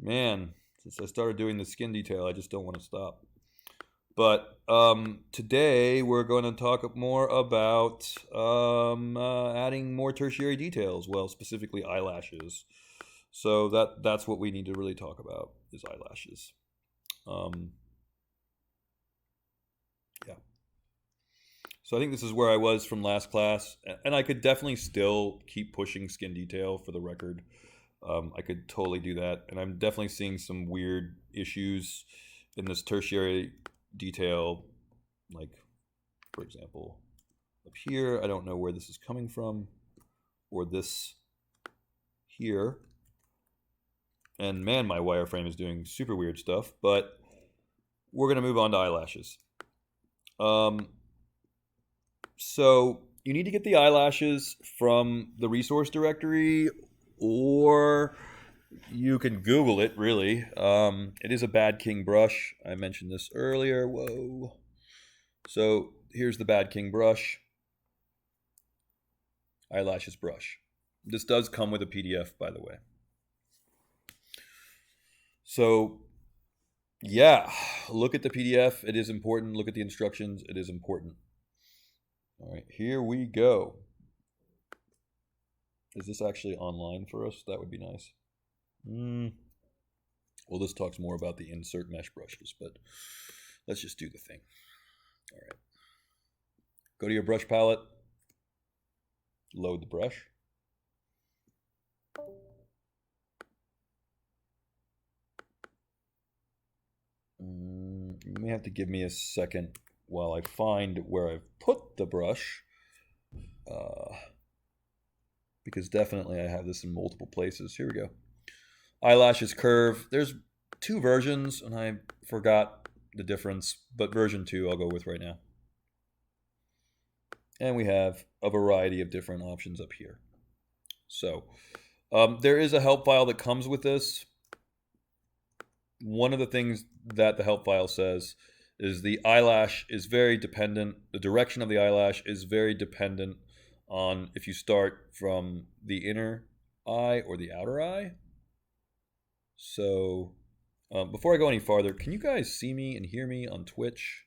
Man, since I started doing the skin detail, I just don't want to stop. But today we're going to talk more about adding more tertiary details. Well, specifically eyelashes. So that's what we need to really talk about is eyelashes. Um, yeah. So I think this is where I was from last class, and I could definitely still keep pushing skin detail for the record. I could totally do that, and I'm definitely seeing some weird issues in this tertiary detail, like for example, up here. I don't know where this is coming from, or this here. And man, my wireframe is doing super weird stuff. But we're gonna move on to eyelashes. Um, so you need to get the eyelashes from the resource directory, or you can Google it, really. It is a Bad King brush. I mentioned this earlier. Whoa. So here's the Bad King brush. Eyelashes brush. This does come with a PDF, by the way. So, yeah, look at the PDF. It is important. Look at the instructions. It is important. All right, here we go. Is this actually online for us? That would be nice. Well, this talks more about the insert mesh brushes, but let's just do the thing. All right. Go to your brush palette. Load the brush. You may have to give me a second while I find where I've put the brush. Because definitely I have this in multiple places. Here we go. Eyelashes curve. There's two versions, and I forgot the difference, but version 2 I'll go with right now. And we have a variety of different options up here. So there is a help file that comes with this. One of the things that the help file says is the eyelash is very dependent. The direction of the eyelash is very dependent on if you start from the inner eye or the outer eye. So before I go any farther, can you guys see me and hear me on Twitch?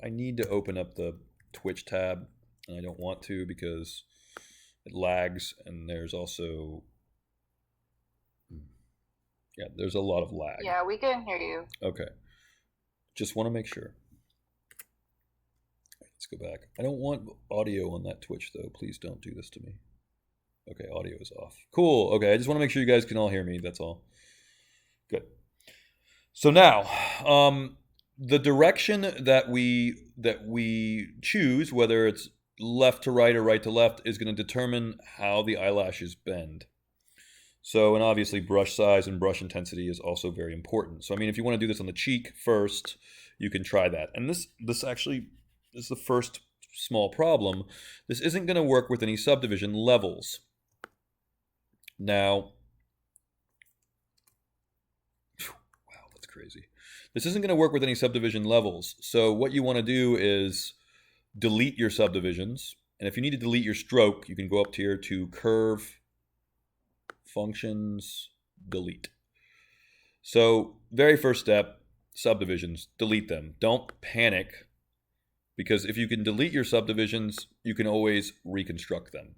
I need to open up the Twitch tab, and I don't want to because it lags, and there's also there's a lot of lag. Yeah, we can hear you. Okay. Just want to make sure. Let's go back. I don't want audio on that Twitch, though. Please don't do this to me. Okay, audio is off. Cool. Okay, I just want to make sure you guys can all hear me. That's all. Good. So now, the direction that we choose, whether it's left to right or right to left, is going to determine how the eyelashes bend. So, and obviously brush size and brush intensity is also very important. So, I mean, if you want to do this on the cheek first, you can try that. And this actually is the first small problem. This isn't going to work with any subdivision levels. Now, wow, that's crazy. This isn't going to work with any subdivision levels. So what you want to do is delete your subdivisions. And if you need to delete your stroke, you can go up here to Curve, Functions, Delete. So very first step, subdivisions, delete them. Don't panic, because if you can delete your subdivisions, you can always reconstruct them.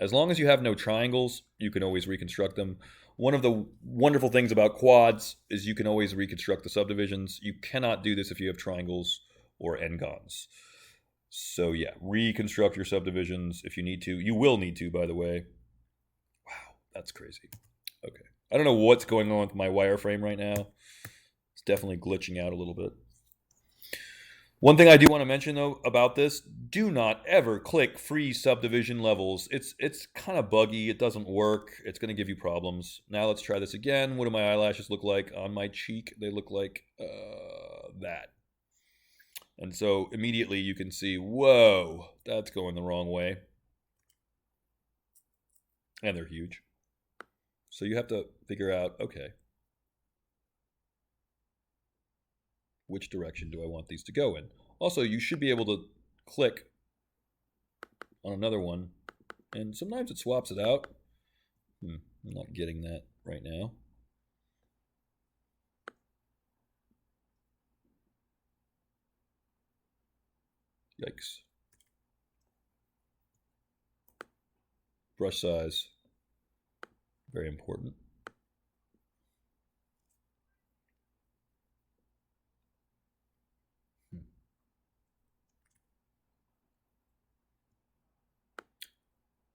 As long as you have no triangles, you can always reconstruct them. One of the wonderful things about quads is you can always reconstruct the subdivisions. You cannot do this if you have triangles or n-gons. So yeah, reconstruct your subdivisions if you need to. You will need to, by the way. Wow, that's crazy. Okay. I don't know what's going on with my wireframe right now. It's definitely glitching out a little bit. One thing I do want to mention, though, about this, do not ever click free subdivision levels. It's kind of buggy. It doesn't work. It's going to give you problems. Now let's try this again. What do my eyelashes look like on my cheek? They look like that. And so immediately you can see, whoa, that's going the wrong way. And they're huge. So you have to figure out, okay, which direction do I want these to go in? Also, you should be able to click on another one, and sometimes it swaps it out. I'm not getting that right now. Yikes. Brush size, very important.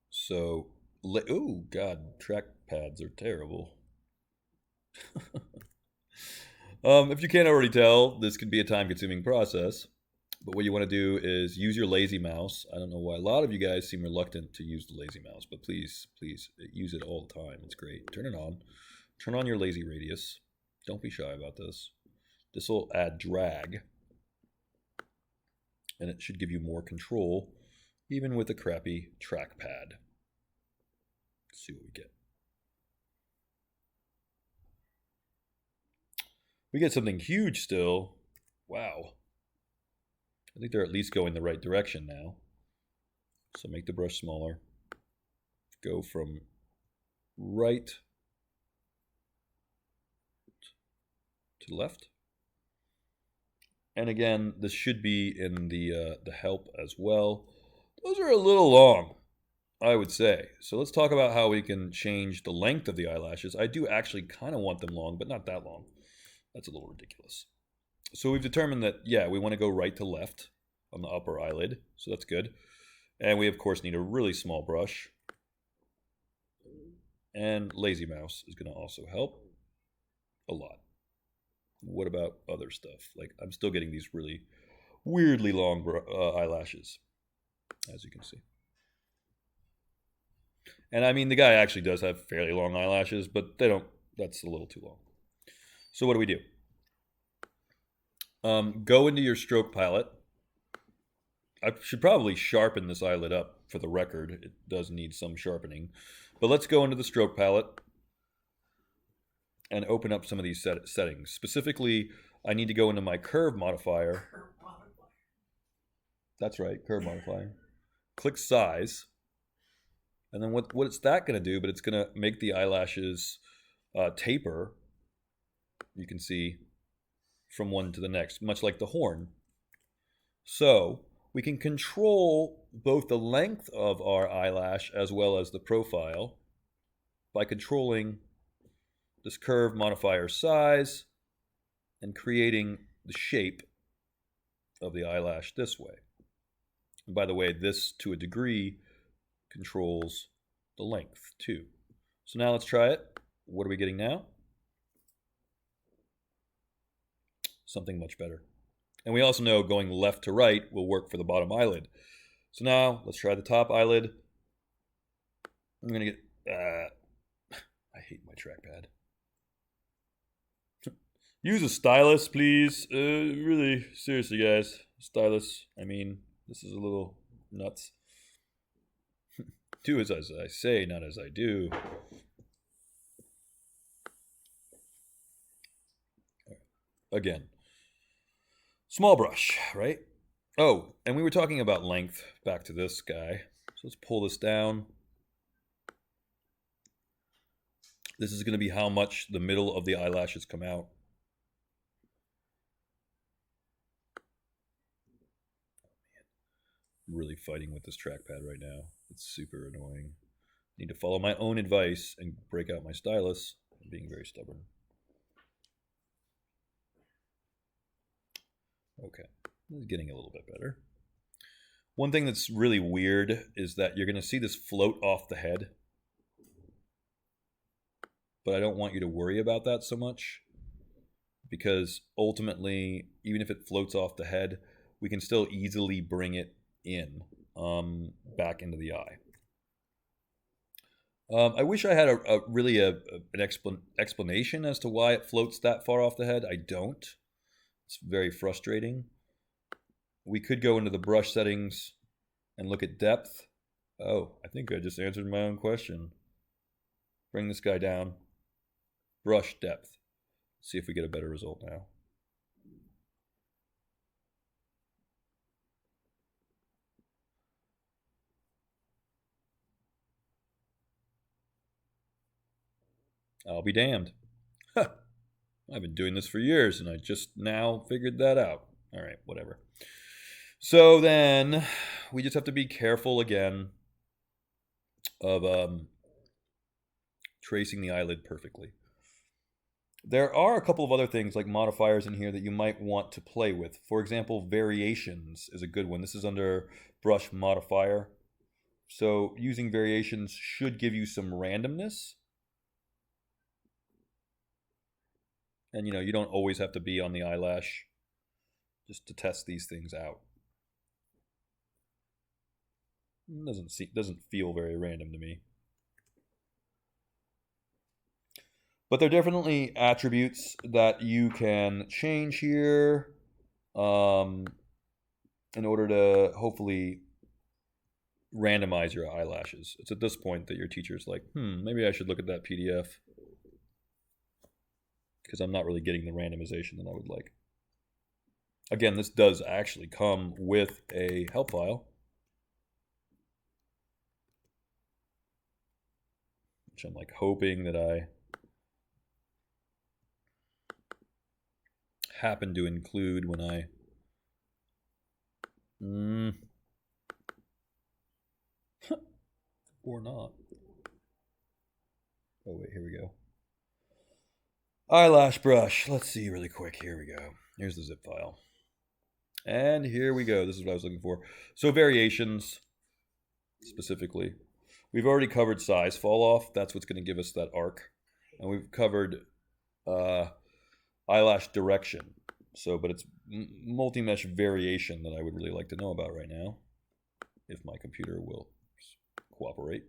So, oh God, track pads are terrible. If you can't already tell, this could be a time-consuming process. But what you want to do is use your lazy mouse. I don't know why a lot of you guys seem reluctant to use the lazy mouse, but please, please use it all the time. It's great. Turn it on. Turn on your lazy radius. Don't be shy about this. This will add drag, and it should give you more control, even with a crappy trackpad. Let's see what we get. We get something huge still. Wow. I think they're at least going the right direction now. So make the brush smaller. Go from right to left. And again, this should be in the help as well. Those are a little long, I would say. So let's talk about how we can change the length of the eyelashes. I do actually kind of want them long, but not that long. That's a little ridiculous. So we've determined that, yeah, we want to go right to left on the upper eyelid. So that's good. And we, of course, need a really small brush. And lazy mouse is going to also help a lot. What about other stuff? Like, I'm still getting these really weirdly long eyelashes, as you can see. And I mean, the guy actually does have fairly long eyelashes, but they don't, that's a little too long. So what do we do? Go into your stroke palette. I should probably sharpen this eyelid up for the record. It does need some sharpening. But let's go into the stroke palette and open up some of these settings. Specifically, I need to go into my curve modifier. That's right, curve modifier. Click size. And then what's that going to do? But it's going to make the eyelashes taper. You can see from one to the next, much like the horn. So we can control both the length of our eyelash as well as the profile by controlling this curve modifier size and creating the shape of the eyelash this way. And by the way, this to a degree controls the length too. So now let's try it. What are we getting now? Something much better. And we also know going left to right will work for the bottom eyelid. So now let's try the top eyelid. I'm going to get... I hate my trackpad. Use a stylus, please. Really, seriously, guys. Stylus. I mean, this is a little nuts. Do as I say, not as I do. Again. Small brush, right? Oh, and we were talking about length. Back to this guy. So let's pull this down. This is going to be how much the middle of the eyelashes come out. I'm really fighting with this trackpad right now. It's super annoying. I need to follow my own advice and break out my stylus. I'm being very stubborn. Okay, this is getting a little bit better. One thing that's really weird is that you're going to see this float off the head. But I don't want you to worry about that so much, because ultimately, even if it floats off the head, we can still easily bring it in, back into the eye. I wish I had an explanation as to why it floats that far off the head. I don't. It's very frustrating. We could go into the brush settings and look at depth. Oh, I think I just answered my own question. Bring this guy down. Brush depth. See if we get a better result now. I'll be damned. I've been doing this for years and I just now figured that out. All right, whatever. So then we just have to be careful again of tracing the eyelid perfectly. There are a couple of other things like modifiers in here that you might want to play with. For example, variations is a good one. This is under brush modifier. So using variations should give you some randomness. And you don't always have to be on the eyelash just to test these things out. Doesn't feel very random to me. But there are definitely attributes that you can change here in order to hopefully randomize your eyelashes. It's at this point that your teacher's like, maybe I should look at that PDF because I'm not really getting the randomization that I would like. Again, this does actually come with a help file, which I'm like hoping that I happen to include when I or not. Oh wait, here we go. Eyelash brush. Let's see really quick. Here we go. Here's the zip file. And here we go. This is what I was looking for. So variations, specifically. We've already covered size fall off. That's what's going to give us that arc. And we've covered eyelash direction. So, but it's multi-mesh variation that I would really like to know about right now, if my computer will cooperate.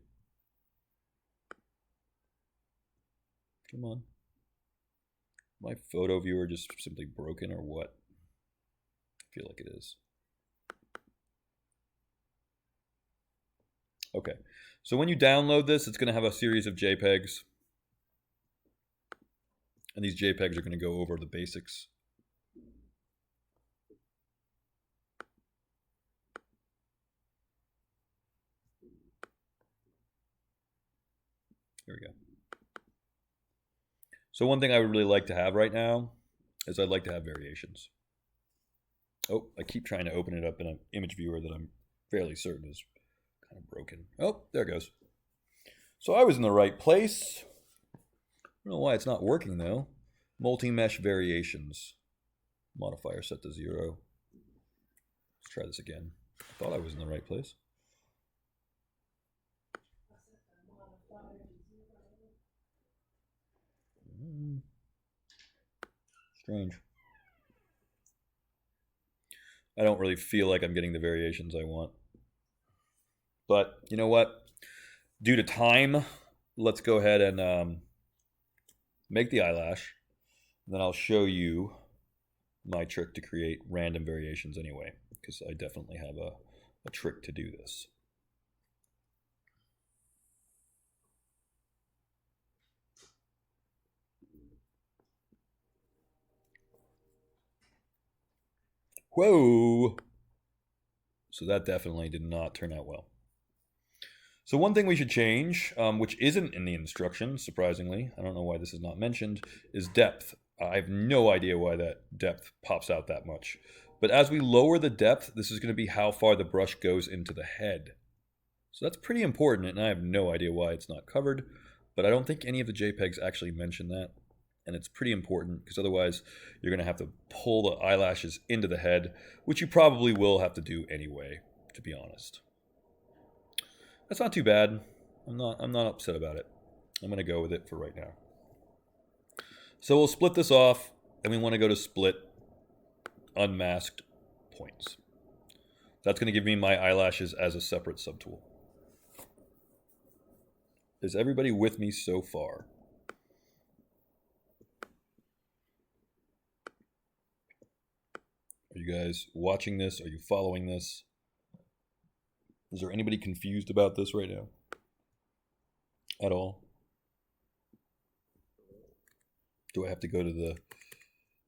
Come on. My photo viewer just simply broken or what? I feel like it is. Okay, so when you download this, it's going to have a series of JPEGs. And these JPEGs are going to go over the basics. Here we go. So one thing I would really like to have right now is I'd like to have variations. Oh, I keep trying to open it up in an image viewer that I'm fairly certain is kind of broken. Oh, there it goes. So I was in the right place. I don't know why it's not working though. Multi-mesh variations. Modifier set to 0. Let's try this again. I thought I was in the right place. Strange. I don't really feel like I'm getting the variations I want. But you know what? Due to time, let's go ahead and make the eyelash. And then I'll show you my trick to create random variations anyway, because I definitely have a trick to do this. Whoa! So that definitely did not turn out well. So one thing we should change, which isn't in the instructions, surprisingly, I don't know why this is not mentioned, is depth. I have no idea why that depth pops out that much. But as we lower the depth, this is going to be how far the brush goes into the head. So that's pretty important, and I have no idea why it's not covered, but I don't think any of the JPEGs actually mention that. And it's pretty important because otherwise you're going to have to pull the eyelashes into the head, which you probably will have to do anyway, to be honest. That's not too bad. I'm not upset about it. I'm going to go with it for right now. So we'll split this off, and we want to go to split unmasked points. That's going to give me my eyelashes as a separate subtool. Is everybody with me so far? Are you guys watching this? Are you following this? Is there anybody confused about this right now? At all? Do I have to go to the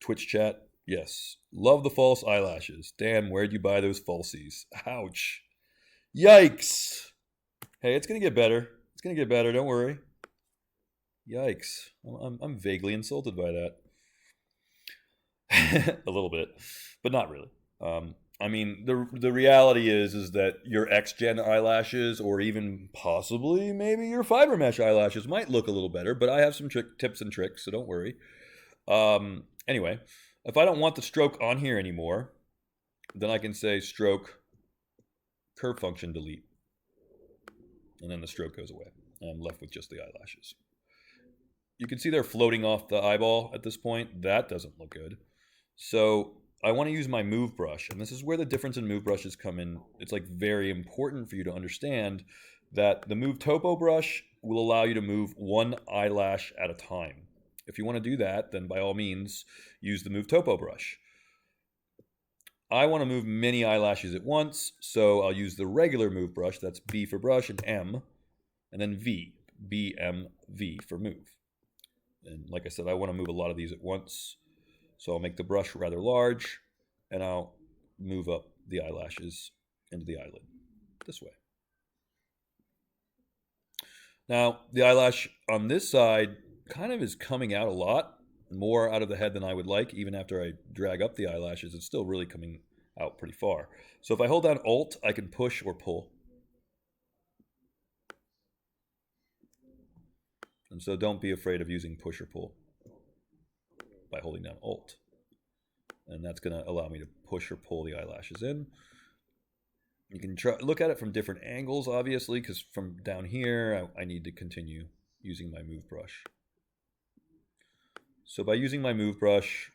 Twitch chat? Yes. Love the false eyelashes. Damn, where'd you buy those falsies? Ouch. Yikes. Hey, it's going to get better. It's going to get better. Don't worry. Yikes. I'm vaguely insulted by that. A little bit, but not really. I mean, the reality is that your X-Gen eyelashes, or even possibly maybe your fiber mesh eyelashes, might look a little better. But I have some tips and tricks, so don't worry. Anyway, if I don't want the stroke on here anymore, then I can say stroke curve function delete, and then the stroke goes away. And I'm left with just the eyelashes. You can see they're floating off the eyeball at this point. That doesn't look good. So I want to use my move brush, and this is where the difference in move brushes come in. It's like very important for you to understand that the move topo brush will allow you to move one eyelash at a time. If you want to do that, then by all means use the move topo brush. I want to move many eyelashes at once, so I'll use the regular move brush. That's B for brush and M, and then V, B, M, V for move. And like I said, I want to move a lot of these at once. So I'll make the brush rather large, and I'll move up the eyelashes into the eyelid this way. Now, the eyelash on this side kind of is coming out a lot, more out of the head than I would like. Even after I drag up the eyelashes, it's still really coming out pretty far. So if I hold down Alt, I can push or pull. And so don't be afraid of using push or pull by holding down Alt. And that's going to allow me to push or pull the eyelashes in. You can look at it from different angles, obviously, because from down here, I need to continue using my move brush. So by using my move brush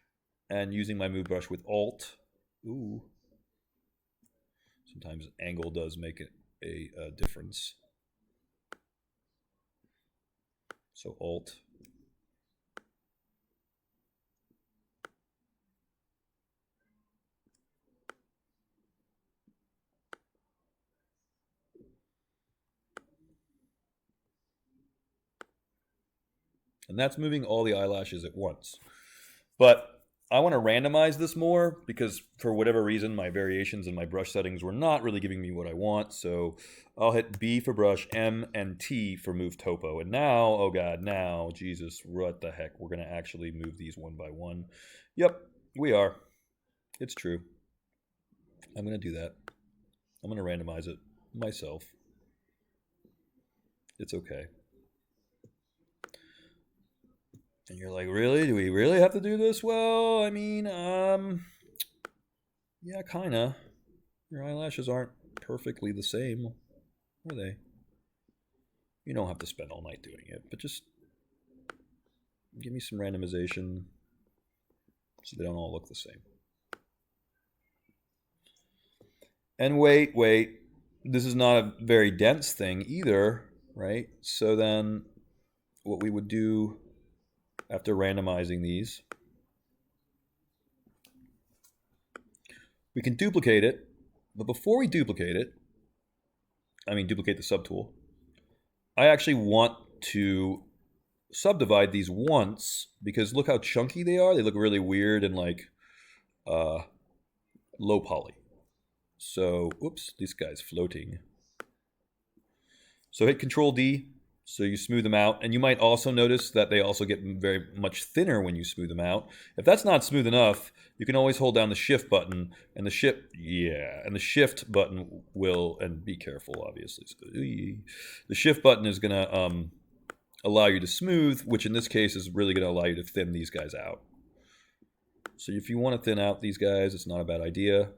and using my move brush with Alt, sometimes angle does make it a difference. So Alt. And that's moving all the eyelashes at once. But I want to randomize this more because for whatever reason, my variations in my brush settings were not really giving me what I want. So I'll hit B for brush, M, and T for move topo. And now, oh God, now, Jesus, what the heck? We're going to actually move these one by one. Yep, we are. It's true. I'm going to do that. I'm going to randomize it myself. It's okay. And you're like, really? Do we really have to do this? Well, I mean, yeah, kinda. Your eyelashes aren't perfectly the same, are they? You don't have to spend all night doing it, but just give me some randomization so they don't all look the same. And wait. This is not a very dense thing either, right? So then what we would do after randomizing these, we can duplicate it, but before we duplicate it, duplicate the subtool, I actually want to subdivide these once because look how chunky they are. They look really weird and like low poly. So, oops, this guy's floating. So hit Control D, so you smooth them out. And you might also notice that they also get very much thinner when you smooth them out. If that's not smooth enough, you can always hold down the Shift button, and the Shift button will, and be careful, obviously. So, the Shift button is gonna allow you to smooth, which in this case is really gonna allow you to thin these guys out. So if you want to thin out these guys, it's not a bad idea.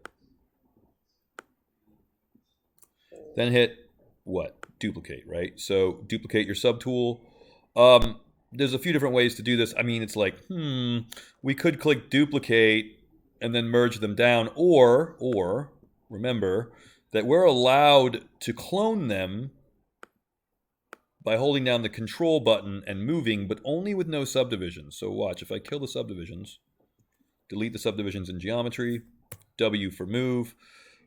Then hit what? Duplicate, right? So duplicate your subtool. There's a few different ways to do this. I mean, it's like, we could click duplicate and then merge them down, or remember that we're allowed to clone them by holding down the Control button and moving, but only with no subdivisions. So watch, if I kill the subdivisions, delete the subdivisions in geometry, W for move.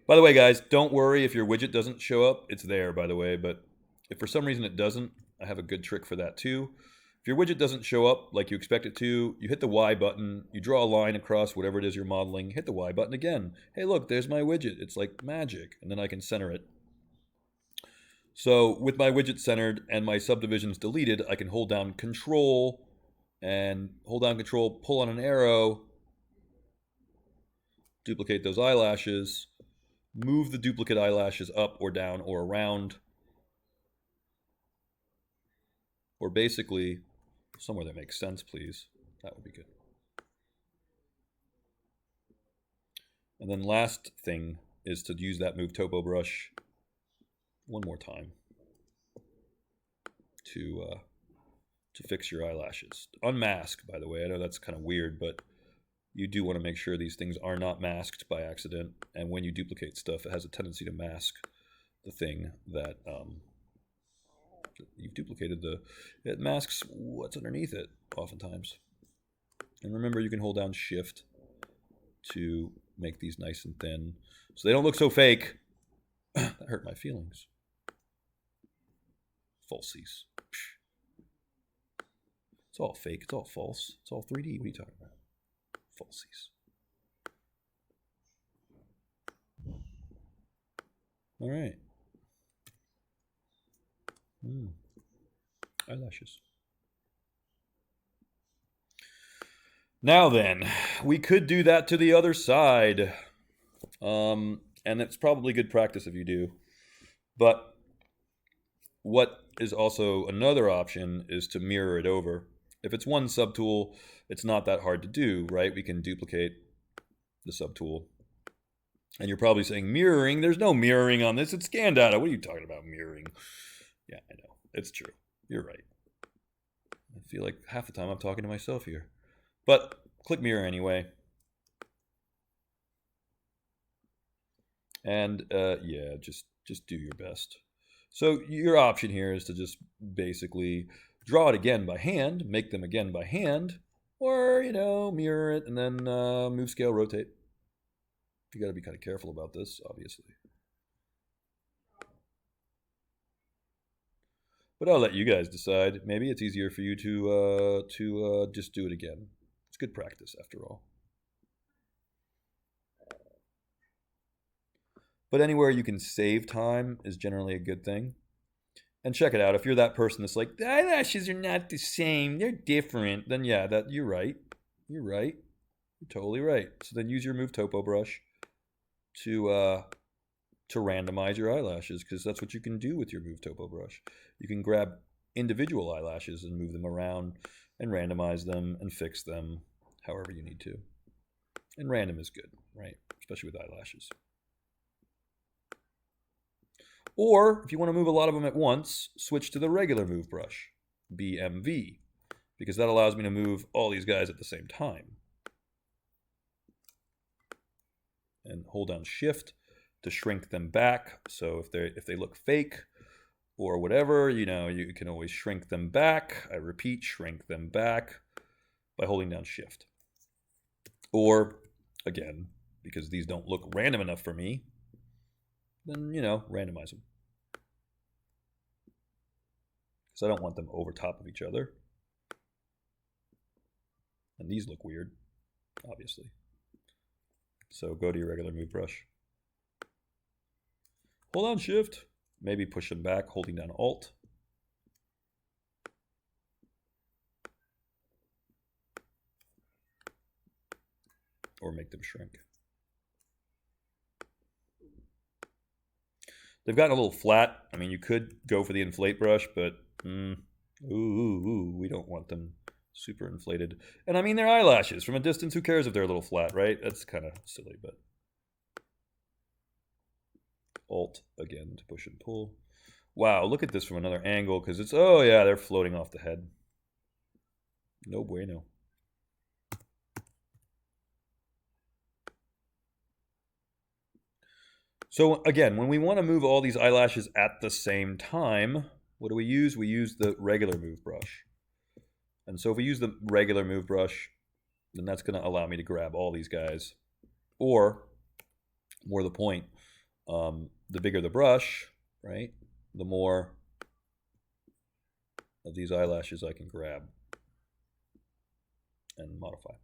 By the way, guys, don't worry if your widget doesn't show up. It's there, by the way, but if for some reason it doesn't, I have a good trick for that too. If your widget doesn't show up like you expect it to, you hit the Y button, you draw a line across whatever it is you're modeling, hit the Y button again. Hey, look, there's my widget. It's like magic, and then I can center it. So with my widget centered and my subdivisions deleted, I can hold down Control and pull on an arrow, duplicate those eyelashes, move the duplicate eyelashes up or down or around, or basically somewhere that makes sense, please. That would be good. And then last thing is to use that move topo brush one more time to fix your eyelashes. Unmask, by the way. I know that's kind of weird, but you do want to make sure these things are not masked by accident. And when you duplicate stuff, it has a tendency to mask the thing that you've duplicated. It masks what's underneath it oftentimes. And remember, you can hold down Shift to make these nice and thin so they don't look so fake. That hurt my feelings. Falsies. It's all fake. It's all false. It's all 3D. What are you talking about? Falsies. All right. Eyelashes. Now then, we could do that to the other side. And it's probably good practice if you do. But what is also another option is to mirror it over. If it's one subtool, it's not that hard to do, right? We can duplicate the subtool. And you're probably saying, mirroring? There's no mirroring on this. It's scan data. What are you talking about, mirroring? Yeah, I know. It's true. You're right. I feel like half the time I'm talking to myself here. But click mirror anyway. And yeah, just do your best. So your option here is to just basically draw it again by hand, make them again by hand, or, mirror it and then move, scale, rotate. You got to be kind of careful about this, obviously. But I'll let you guys decide. Maybe it's easier for you to just do it again. It's good practice, after all. But anywhere you can save time is generally a good thing. And check it out. If you're that person that's like, the eyelashes are not the same, they're different, then yeah, you're right. You're right. You're totally right. So then use your Move Topo brush to randomize your eyelashes, because that's what you can do with your Move Topo brush. You can grab individual eyelashes and move them around and randomize them and fix them however you need to. And random is good, right? Especially with eyelashes. Or if you want to move a lot of them at once, switch to the regular move brush, BMV, because that allows me to move all these guys at the same time. And hold down Shift to shrink them back. So if they look fake or whatever, you can always shrink them back. I repeat, shrink them back by holding down Shift. Or, again, because these don't look random enough for me, then, randomize them. Because I don't want them over top of each other. And these look weird, obviously. So go to your regular move brush. Hold down Shift. Maybe push them back, holding down Alt. Or make them shrink. They've gotten a little flat. I mean, you could go for the inflate brush, but we don't want them super inflated. And I mean, they're eyelashes. From a distance, who cares if they're a little flat, right? That's kind of silly, but Alt again to push and pull. Wow, look at this from another angle, because it's, oh yeah, they're floating off the head. No bueno. So again, when we want to move all these eyelashes at the same time, what do we use? We use the regular move brush. And so if we use the regular move brush, then that's going to allow me to grab all these guys. Or, more the point, the bigger the brush, right, the more of these eyelashes I can grab and modify.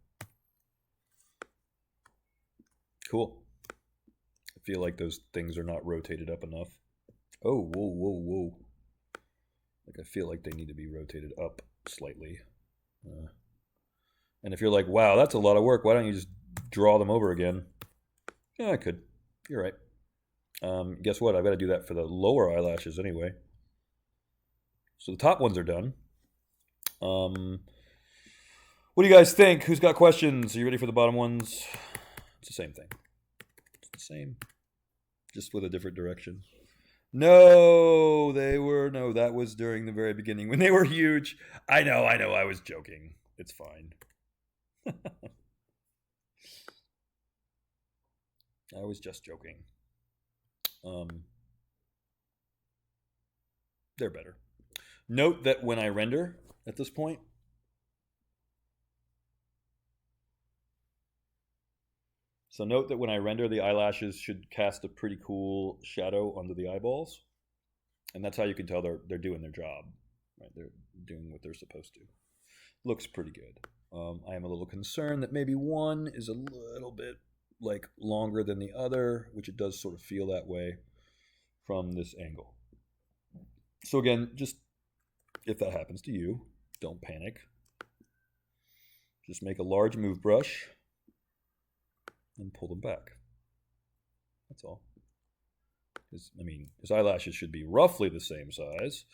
Cool. I feel like those things are not rotated up enough. Oh, whoa. Like I feel like they need to be rotated up slightly. And if you're like, wow, that's a lot of work, why don't you just draw them over again? Yeah, I could. You're right. Guess what? I've got to do that for the lower eyelashes anyway. So the top ones are done. What do you guys think? Who's got questions? Are you ready for the bottom ones? It's the same thing. It's the same, just with a different direction. No, that was during the very beginning when they were huge. I know, I was joking. It's fine. I was just joking. They're better. Note that when I render at this point, the eyelashes should cast a pretty cool shadow under the eyeballs. And that's how you can tell they're doing their job. Right? They're doing what they're supposed to. Looks pretty good. I am a little concerned that maybe one is a little bit like longer than the other, which it does sort of feel that way from this angle. So again, just if that happens to you, don't panic. Just make a large move brush and pull them back. That's all. His eyelashes should be roughly the same size.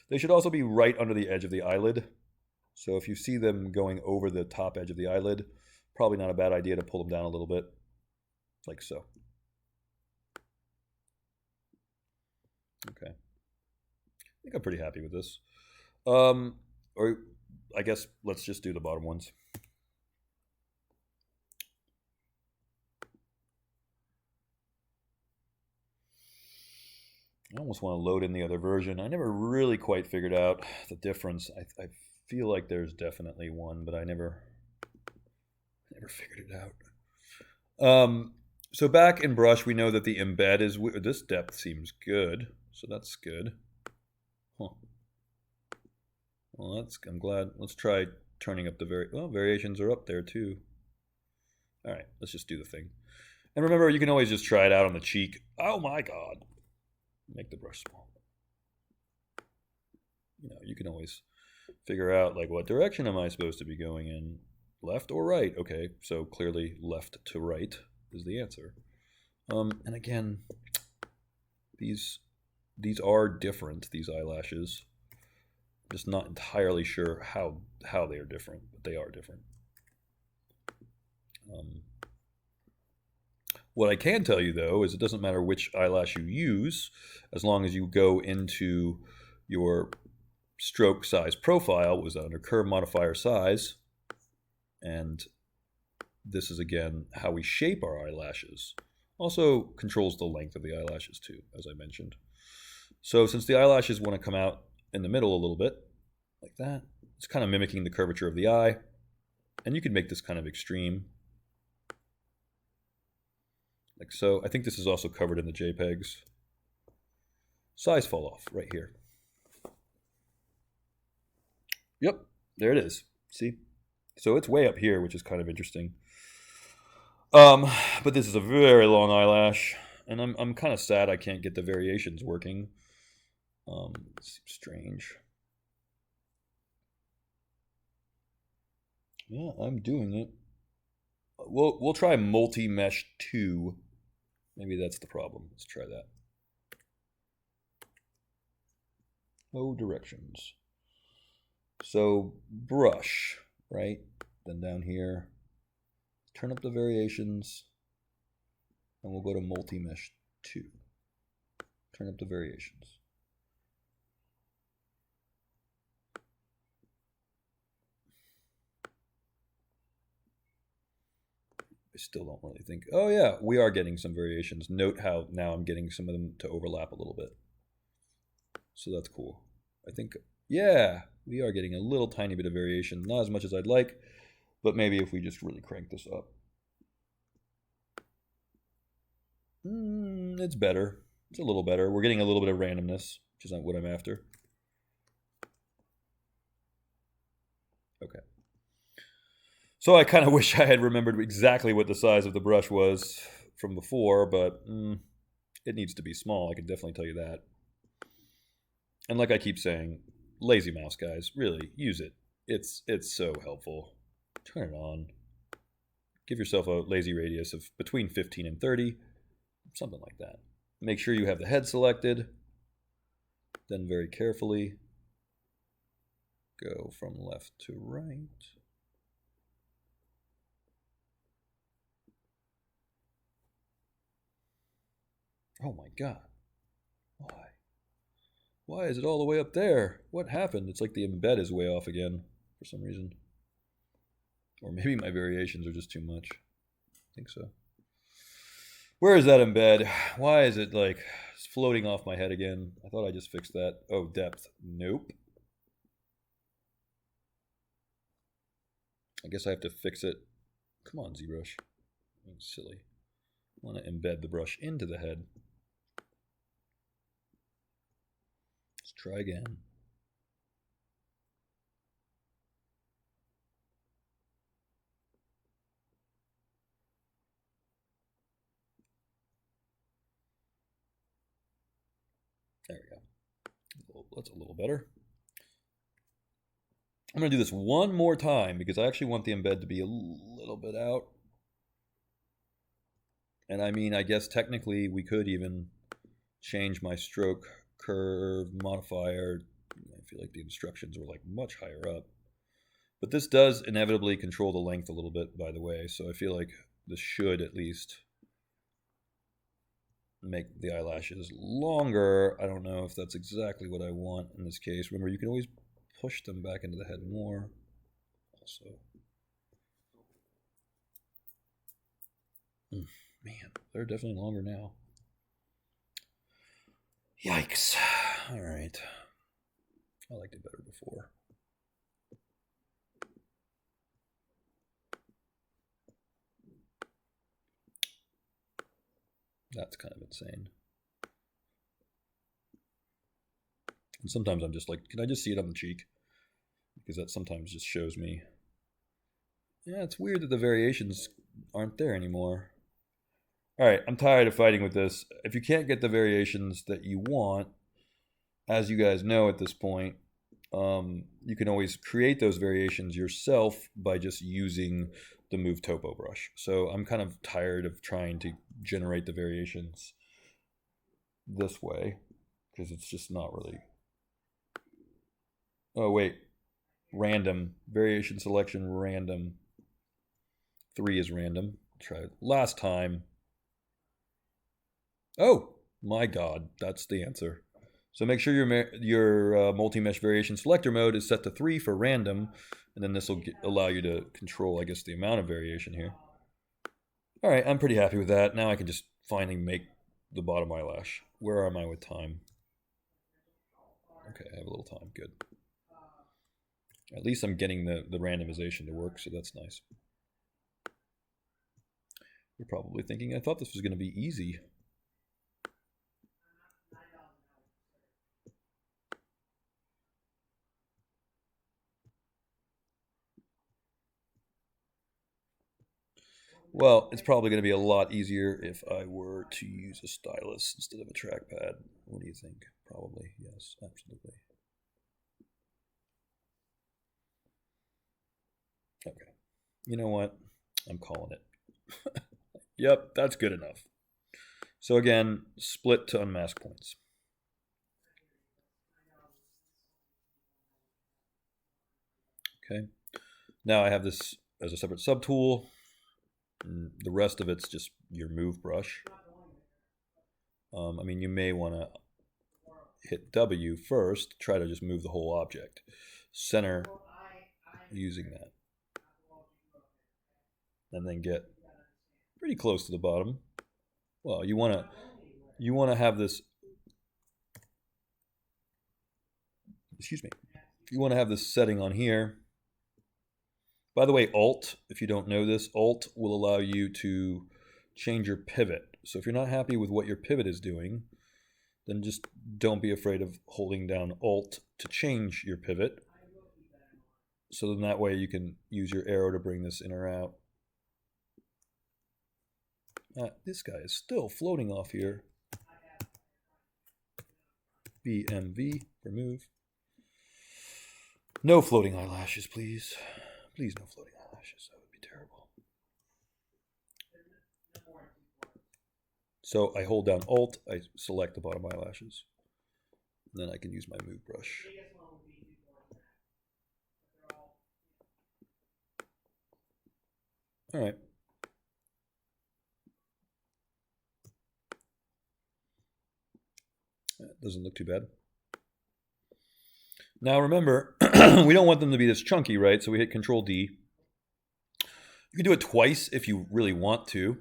They should also be right under the edge of the eyelid. So if you see them going over the top edge of the eyelid, probably not a bad idea to pull them down a little bit, like so. Okay. I think I'm pretty happy with this. Or I guess let's just do the bottom ones. I almost want to load in the other version. I never really quite figured out the difference. I feel like there's definitely one, but I never figured it out. So back in brush, we know that the embed is this depth seems good, so that's good. Huh. Well, I'm glad. Let's try turning up the variations are up there too. All right, let's just do the thing. And remember, you can always just try it out on the cheek. Oh my God. Make the brush small. You can always figure out like what direction am I supposed to be going in, left or right. Okay, so clearly left to right is the answer. And again, these are different, these eyelashes. I'm just not entirely sure how they are different, but they are different. What I can tell you, though, is it doesn't matter which eyelash you use, as long as you go into your stroke size profile, was that under curve modifier size, and this is, again, how we shape our eyelashes. Also controls the length of the eyelashes, too, as I mentioned. So since the eyelashes want to come out in the middle a little bit, like that, it's kind of mimicking the curvature of the eye, and you can make this kind of extreme. Like so. I think this is also covered in the JPEGs. Size fall off right here. Yep, there it is. See? So it's way up here, which is kind of interesting. But this is a very long eyelash, and I'm kind of sad I can't get the variations working. It seems strange. Yeah, I'm doing it. We'll try multi-mesh 2. Maybe that's the problem. Let's try that. No directions. So brush, right? Then down here, turn up the variations, and we'll go to multi-mesh 2. Turn up the variations. I still don't really think. Oh yeah, we are getting some variations. Note how now I'm getting some of them to overlap a little bit. So that's cool. I think, yeah, we are getting a little tiny bit of variation. Not as much as I'd like, but maybe if we just really crank this up. It's better. It's a little better. We're getting a little bit of randomness, which is not what I'm after. Okay. So I kind of wish I had remembered exactly what the size of the brush was from before, but it needs to be small. I can definitely tell you that. And like I keep saying, lazy mouse, guys, really use it. It's so helpful. Turn it on. give yourself a lazy radius of between 15 and 30, something like that. Make sure you have the head selected. Then very carefully go from left to right. Oh my God. Why? Why is it all the way up there? What happened? It's like the embed is way off again for some reason. Or maybe my variations are just too much. I think so. Where is that embed? Why is it like it's floating off my head again? I thought I just fixed that. Oh, depth. Nope. I guess I have to fix it. Come on, Zbrush. I'm silly. I want to embed the brush into the head. Let's try again. There we go. That's a little better. I'm going to do this one more time because I actually want the embed to be a little bit out. And I mean, I guess technically we could even change my stroke curve modifier. I feel like the instructions were like much higher up. But this does inevitably control the length a little bit, by the way. So I feel like this should at least make the eyelashes longer. I don't know if that's exactly what I want in this case. Remember, you can always push them back into the head more. Also, man, they're definitely longer now. Yikes. All right. I liked it better before. That's kind of insane. And sometimes I'm just like, can I just see it on the cheek? Because that sometimes just shows me. Yeah, it's weird that the variations aren't there anymore. All right, I'm tired of fighting with this. If you can't get the variations that you want, as you guys know at this point, you can always create those variations yourself by just using the Move Topo brush. So I'm kind of tired of trying to generate the variations this way because it's just not really. Oh, wait. Random. Variation selection random. 3 is random. Try it. Last time. Oh, my God. That's the answer. So make sure your multi-mesh variation selector mode is set to 3 for random, and then this will allow you to control, I guess, the amount of variation here. All right, I'm pretty happy with that. Now I can just finally make the bottom eyelash. Where am I with time? Okay, I have a little time. Good. At least I'm getting the randomization to work, so that's nice. You're probably thinking, I thought this was going to be easy. Well, it's probably going to be a lot easier if I were to use a stylus instead of a trackpad. What do you think? Probably, yes, absolutely. Okay. You know what? I'm calling it. Yep, that's good enough. So again, split to unmask points. Okay. Now I have this as a separate subtool. The rest of it's just your move brush. I mean, you may want to hit W first, try to just move the whole object. Center using that. And then get pretty close to the bottom. Well, you want to have this, excuse me, you want to have this setting on here. By the way, Alt, if you don't know this, Alt will allow you to change your pivot. So if you're not happy with what your pivot is doing, then just don't be afraid of holding down Alt to change your pivot. So then that way you can use your arrow to bring this in or out. This guy is still floating off here. BMV, remove. No floating eyelashes, please. Please, no floating eyelashes. That would be terrible. So I hold down Alt, I select the bottom eyelashes, and then I can use my move brush. All right. That doesn't look too bad. Now remember, we don't want them to be this chunky, right? So we hit Control D. You can do it twice if you really want to.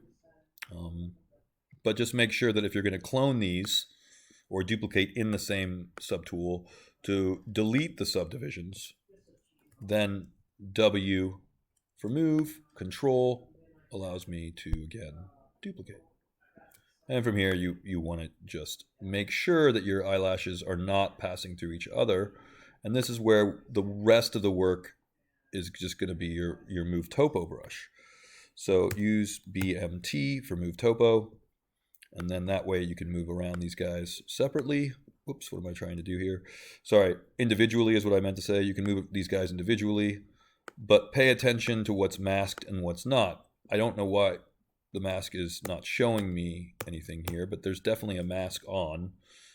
But just make sure that if you're going to clone these or duplicate in the same subtool, to delete the subdivisions, then W for move, Control allows me to, again, duplicate. And from here, you want to just make sure that your eyelashes are not passing through each other. And this is where the rest of the work is just going to be your Move Topo brush. So use BMT for Move Topo. And then that way you can move around these guys separately. Whoops, what am I trying to do here? Sorry, individually is what I meant to say. You can move these guys individually, but pay attention to what's masked and what's not. I don't know why the mask is not showing me anything here, but there's definitely a mask on.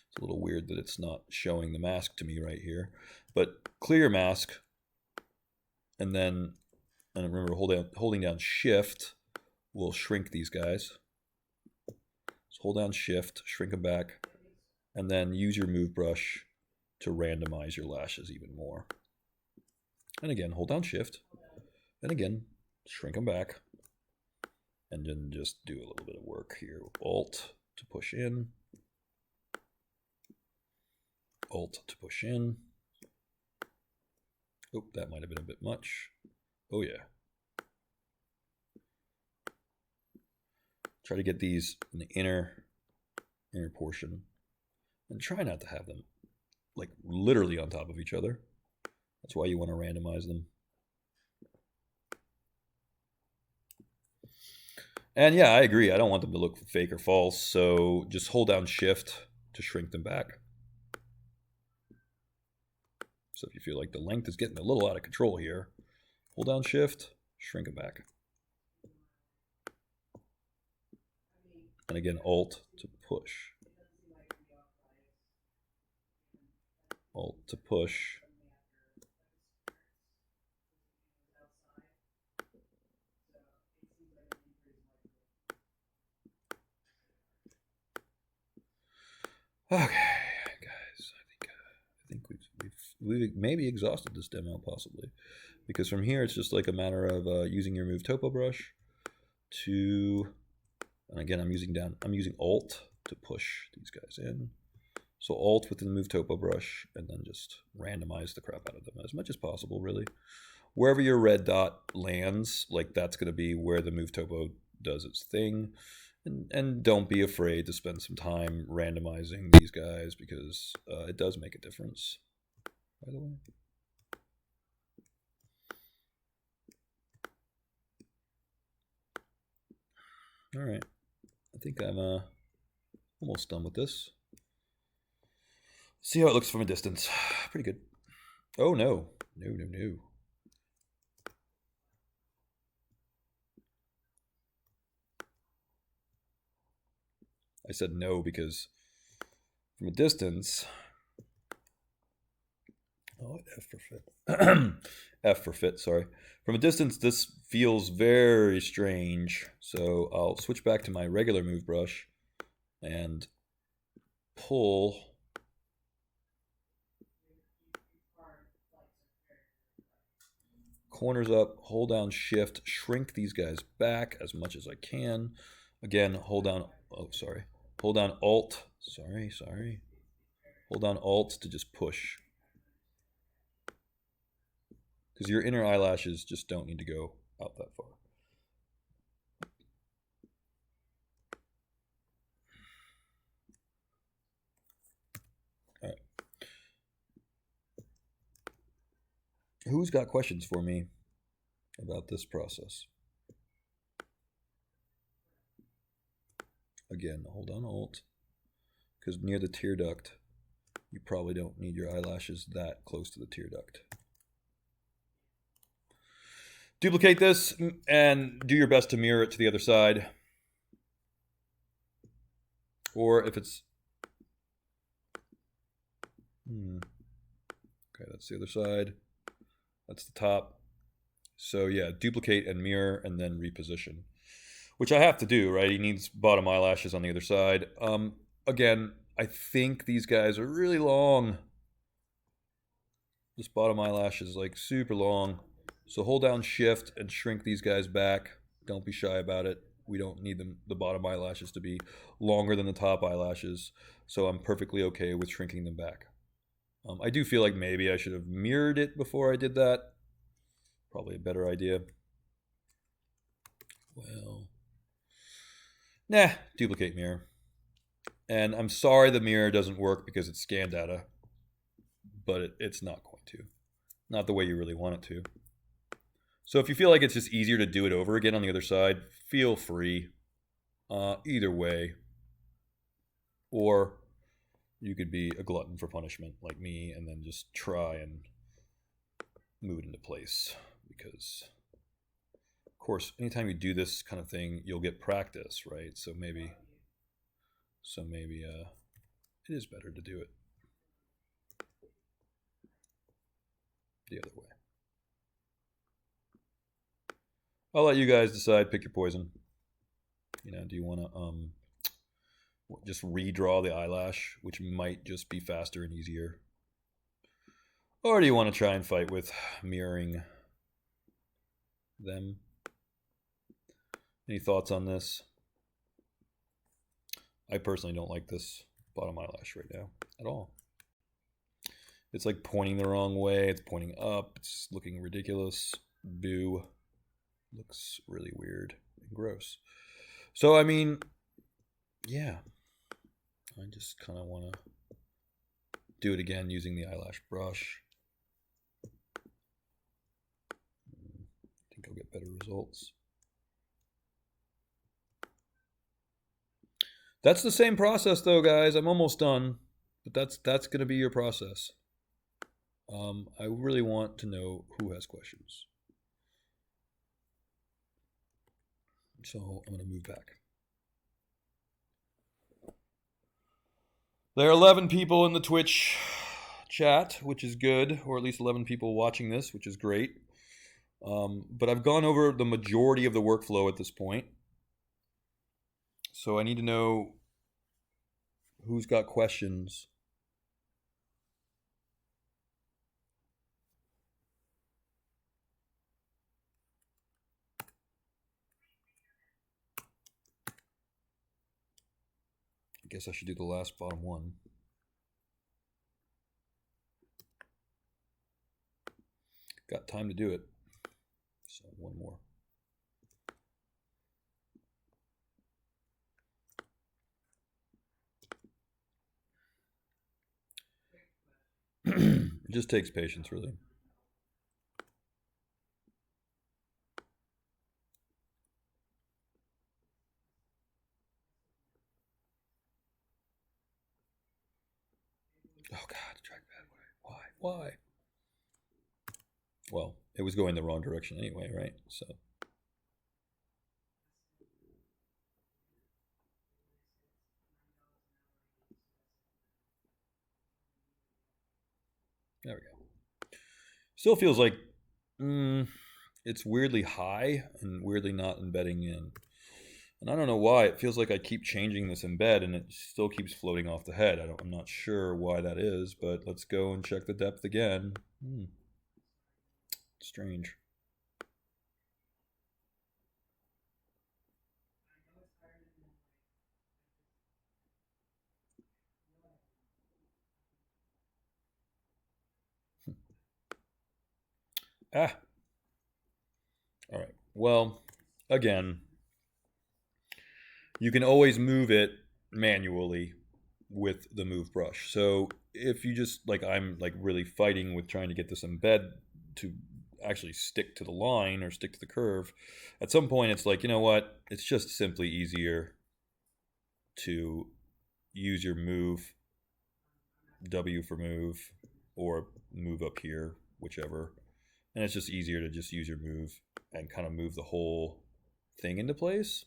It's a little weird that it's not showing the mask to me right here. But clear mask, and remember holding down Shift will shrink these guys. So hold down Shift, shrink them back, and then use your move brush to randomize your lashes even more. And again, hold down Shift, and again, shrink them back, and then just do a little bit of work here. Alt to push in, Alt to push in. Oh, that might have been a bit much. Oh yeah. Try to get these in the inner portion, and try not to have them like literally on top of each other. That's why you want to randomize them. And yeah, I agree. I don't want them to look fake or false, so just hold down Shift to shrink them back. So if you feel like the length is getting a little out of control here, hold down Shift, shrink them back. And again, Alt to push. Alt to push. Okay, guys, I think we've maybe exhausted this demo possibly, because from here it's just like a matter of using your Move Topo brush to, and again I'm using Alt to push these guys in. So Alt with the Move Topo brush, and then just randomize the crap out of them as much as possible, really. Wherever your red dot lands, like that's going to be where the Move Topo does its thing. And don't be afraid to spend some time randomizing these guys, because it does make a difference, by the way. All right, I think I'm almost done with this. See how it looks from a distance. Pretty good. Oh no, no. I said no because from a distance, oh, F for fit. F for fit, sorry. From a distance, this feels very strange. So I'll switch back to my regular move brush and pull. Corners up, hold down Shift, shrink these guys back as much as I can. Again, hold down, oh, sorry. Hold down Alt, sorry. Hold down Alt to just push. Because your inner eyelashes just don't need to go out that far. All right. Who's got questions for me about this process? Again, hold on Alt, because near the tear duct, you probably don't need your eyelashes that close to the tear duct. Duplicate this and do your best to mirror it to the other side. Or if it's... Okay, that's the other side. That's the top. So yeah, duplicate and mirror and then reposition. Which I have to do, right? He needs bottom eyelashes on the other side. Again, I think these guys are really long. This bottom eyelash is like super long. So hold down shift and shrink these guys back. Don't be shy about it. We don't need the bottom eyelashes to be longer than the top eyelashes. So I'm perfectly okay with shrinking them back. I do feel like maybe I should have mirrored it before I did that. Probably a better idea. Well, nah, duplicate mirror. And I'm sorry the mirror doesn't work because it's scan data, but it's not going to. Not the way you really want it to. So if you feel like it's just easier to do it over again on the other side, feel free. Either way. Or you could be a glutton for punishment like me and then just try and move it into place. Because, of course, anytime you do this kind of thing, you'll get practice, right? So maybe it is better to do it the other way. I'll let you guys decide. Pick your poison. You know, do you want to just redraw the eyelash, which might just be faster and easier? Or do you want to try and fight with mirroring them? Any thoughts on this? I personally don't like this bottom eyelash right now at all. It's like pointing the wrong way. It's pointing up. It's looking ridiculous. Boo. Looks really weird and gross. So, I mean, yeah. I just kind of want to do it again using the eyelash brush. I think I'll get better results. That's the same process though, guys. I'm almost done. But that's going to be your process. I really want to know who has questions. So I'm going to move back. There are 11 people in the Twitch chat, which is good, or at least 11 people watching this, which is great. But I've gone over the majority of the workflow at this point. So I need to know who's got questions. I guess I should do the last bottom one. Got time to do it. So one more. It just takes patience, really. Oh God, trackpad. Why? Well, it was going the wrong direction anyway, right? So. There we go. Still feels like it's weirdly high and weirdly not embedding in. And I don't know why. It feels like I keep changing this embed and it still keeps floating off the head. I'm not sure why that is, but let's go and check the depth again. Strange. All right. Well, again, you can always move it manually with the move brush. So if you just I'm really fighting with trying to get this embed to actually stick to the line or stick to the curve, at some point it's like, you know what? It's just simply easier to use your move, W for move, or move up here, whichever. And it's just easier to just use your move and kind of move the whole thing into place.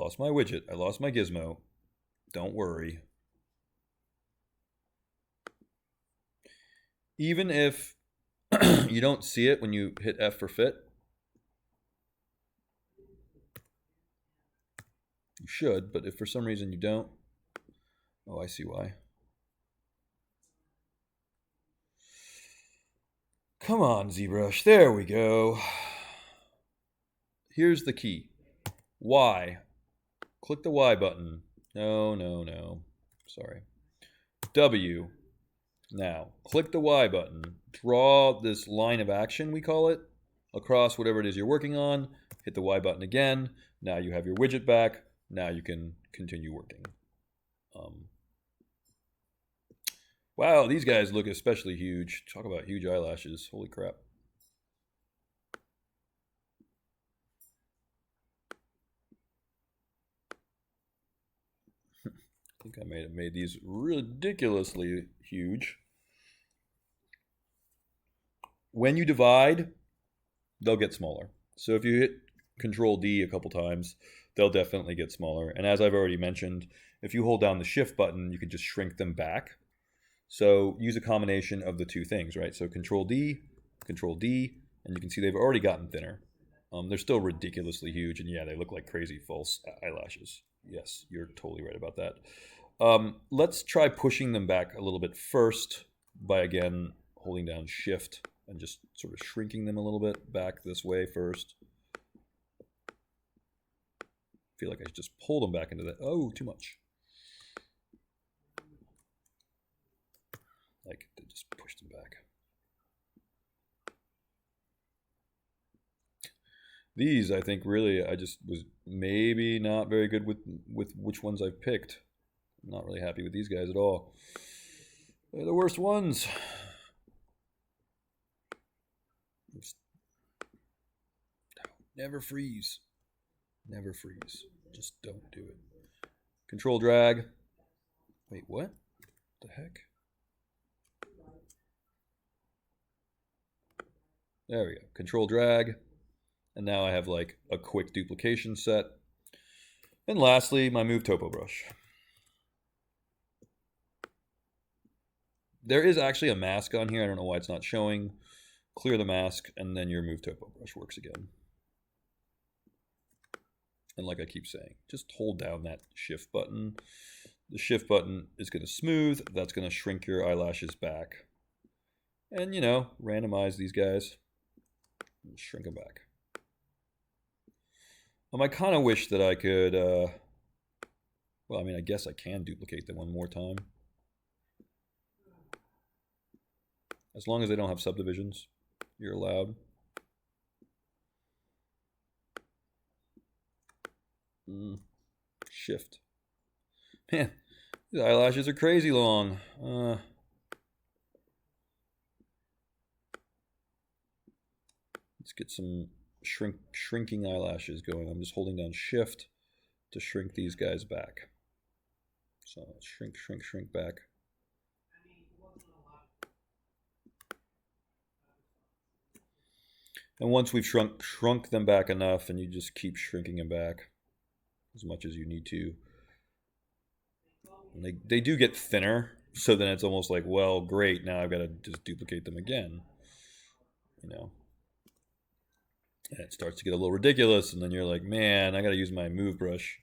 lost my widget. I lost my gizmo. Don't worry. Even if you don't see it when you hit F for fit, you should, but if for some reason you don't, oh, I see why. Come on, Zbrush. There we go. Here's the key. Y. Click the Y button. No, no, no. Sorry. W. Now, click the Y button. Draw this line of action, we call it, across whatever it is you're working on. Hit the Y button again. Now you have your widget back. Now you can continue working. Wow, these guys look especially huge. Talk about huge eyelashes. Holy crap. I think I made these ridiculously huge. When you divide, they'll get smaller. So if you hit Control D a couple times, they'll definitely get smaller. And as I've already mentioned, if you hold down the Shift button, you can just shrink them back. So use a combination of the two things, right? So Control D, and you can see they've already gotten thinner. They're still ridiculously huge, and yeah, they look like crazy false eyelashes. Yes, you're totally right about that. Let's try pushing them back a little bit first by, again, holding down Shift and just sort of shrinking them a little bit back this way first. I feel like I should just pull them back into that. Oh, too much. Like, they just pushed them back. These, I think, really, I just was maybe not very good with which ones I've picked. I'm not really happy with these guys at all. They're the worst ones. Never freeze. Never freeze. Just don't do it. Control drag. Wait, what? The heck? There we go. Control drag. And now I have like a quick duplication set. And lastly, my Move Topo brush. There is actually a mask on here. I don't know why it's not showing. Clear the mask, and then your Move Topo brush works again. And like I keep saying, just hold down that Shift button. The Shift button is going to smooth. That's going to shrink your eyelashes back. And, you know, randomize these guys. And shrink them back. I kind of wish that I could, well, I mean, I guess I can duplicate them one more time. As long as they don't have subdivisions, you're allowed. Shift. Man, these eyelashes are crazy long. Let's get some shrinking eyelashes going. I'm just holding down Shift to shrink these guys back. So shrink, shrink, shrink back. And once we've shrunk them back enough, and you just keep shrinking them back as much as you need to. And they do get thinner, so then it's almost like, well, great, now I've got to just duplicate them again. You know. And it starts to get a little ridiculous, and then you're like, man, I got to use my Move brush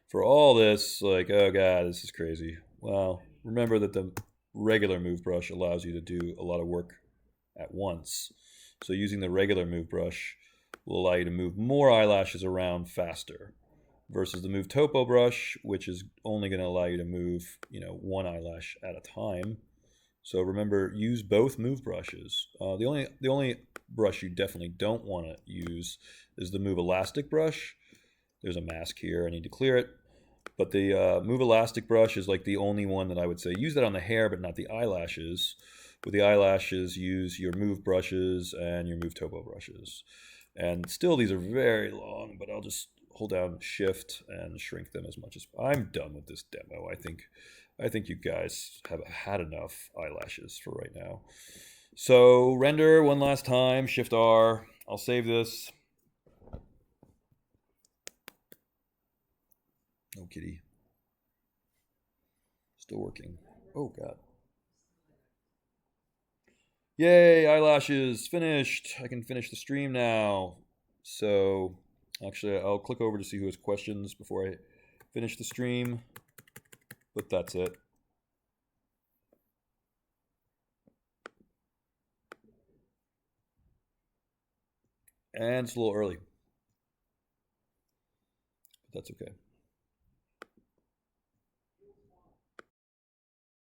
for all this. Like, oh god, this is crazy. Well, remember that the regular Move brush allows you to do a lot of work at once. So using the regular Move brush will allow you to move more eyelashes around faster, versus the Move Topo brush, which is only going to allow you to move, you know, one eyelash at a time. So remember, use both Move brushes. The only brush you definitely don't want to use is the Move Elastic brush. There's a mask here. I need to clear it. But the Move Elastic brush is like the only one that I would say use that on the hair, but not the eyelashes. With the eyelashes, use your Move brushes and your Move Topo brushes. And still, these are very long, but I'll just hold down Shift and shrink them as much as... I'm done with this demo. I think you guys have had enough eyelashes for right now. So render one last time, Shift R. I'll save this. Oh, kitty. Still working. Oh, God. Yay, eyelashes finished. I can finish the stream now. So, actually, I'll click over to see who has questions before I finish the stream. But that's it. And it's a little early. But that's okay.